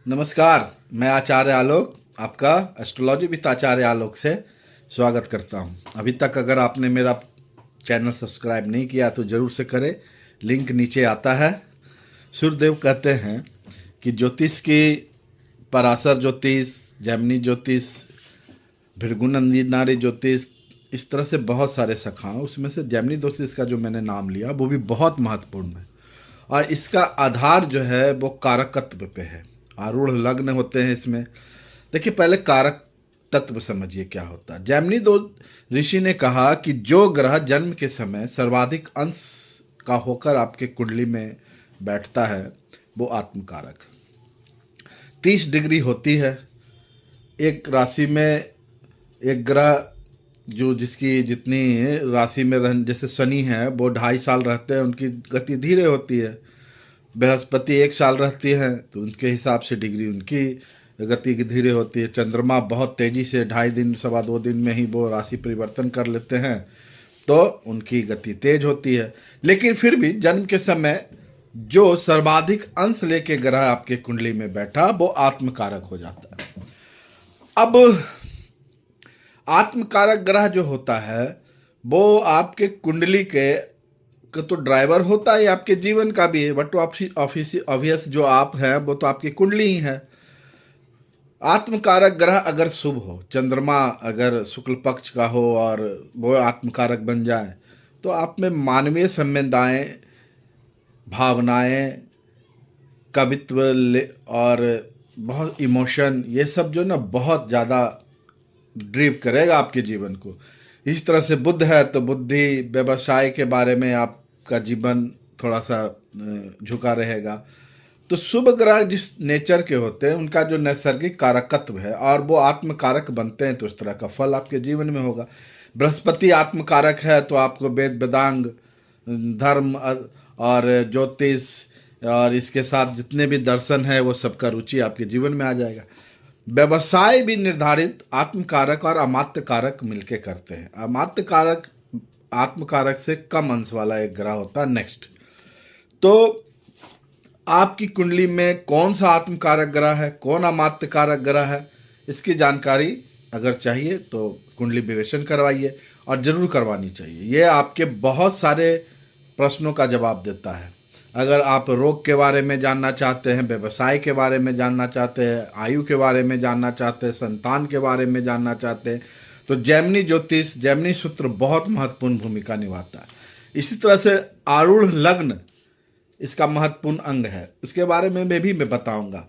नमस्कार, मैं आचार्य आलोक आपका एस्ट्रोलॉजी विद आचार्य आलोक से स्वागत करता हूं। अभी तक अगर आपने मेरा चैनल सब्सक्राइब नहीं किया तो ज़रूर से करें, लिंक नीचे आता है। सूर्यदेव कहते हैं कि ज्योतिष की पराशर ज्योतिष, जैमिनी ज्योतिष, भृगुनंदिनारी ज्योतिष, इस तरह से बहुत सारे शाखा हैं। उसमें से जैमिनी ज्योतिष का जो मैंने नाम लिया वो भी बहुत महत्वपूर्ण है और इसका आधार जो है वो कारकत्व पे है। आरूढ़ लग्न होते हैं इसमें। देखिए, पहले कारक तत्व समझिए क्या होता है। जैमिनी दो ऋषि ने कहा कि जो ग्रह जन्म के समय सर्वाधिक अंश का होकर आपके कुंडली में बैठता है वो आत्मकारक 30 डिग्री होती है। एक राशि में एक ग्रह जो जिसकी जितनी राशि में जैसे शनि है वो 2.5 साल रहते हैं, उनकी गति धीरे होती है। बृहस्पति 1 साल रहती है तो उनके हिसाब से डिग्री उनकी गति धीरे होती है। चंद्रमा बहुत तेज़ी से 2.5 दिन 2.25 दिन में ही वो राशि परिवर्तन कर लेते हैं तो उनकी गति तेज होती है। लेकिन फिर भी जन्म के समय जो सर्वाधिक अंश लेके ग्रह आपके कुंडली में बैठा वो आत्मकारक हो जाता है। अब आत्मकारक ग्रह जो होता है वो आपके कुंडली के तो ड्राइवर होता है, आपके जीवन का भी है। बट ऑब्वियस जो आप हैं वो तो आपकी कुंडली ही है। आत्मकारक ग्रह अगर शुभ हो, चंद्रमा अगर शुक्ल पक्ष का हो और वो आत्मकारक बन जाए तो आप में मानवीय संवेदनाएं, भावनाएं, कवित्व और बहुत इमोशन, ये सब जो ना बहुत ज़्यादा ड्रिव करेगा आपके जीवन को। इस तरह से बुध है तो बुद्धि, व्यवसाय के बारे में आपका जीवन थोड़ा सा झुका रहेगा। तो शुभ ग्रह जिस नेचर के होते हैं उनका जो नैसर्गिक कारकत्व है और वो आत्मकारक बनते हैं तो उस तरह का फल आपके जीवन में होगा। बृहस्पति आत्मकारक है तो आपको वेद वेदांग, धर्म और ज्योतिष और इसके साथ जितने भी दर्शन है वो सबका रुचि आपके जीवन में आ जाएगा। व्यवसाय भी निर्धारित आत्मकारक और अमात्य कारक मिलके करते हैं। अमात्य कारक आत्मकारक से कम अंश वाला एक ग्रह होता है। नेक्स्ट, तो आपकी कुंडली में कौन सा आत्मकारक ग्रह है, कौन अमात्य कारक ग्रह है, इसकी जानकारी अगर चाहिए तो कुंडली विवेचन करवाइए और ज़रूर करवानी चाहिए। ये आपके बहुत सारे प्रश्नों का जवाब देता है। अगर आप रोग के बारे में जानना चाहते हैं, व्यवसाय के बारे में जानना चाहते हैं, आयु के बारे में जानना चाहते हैं, संतान के बारे में जानना चाहते हैं तो जैमिनी ज्योतिष, जैमिनी सूत्र बहुत महत्वपूर्ण भूमिका निभाता है। इसी तरह से आरूढ़ लग्न इसका महत्वपूर्ण अंग है, उसके बारे में मैं बताऊंगा।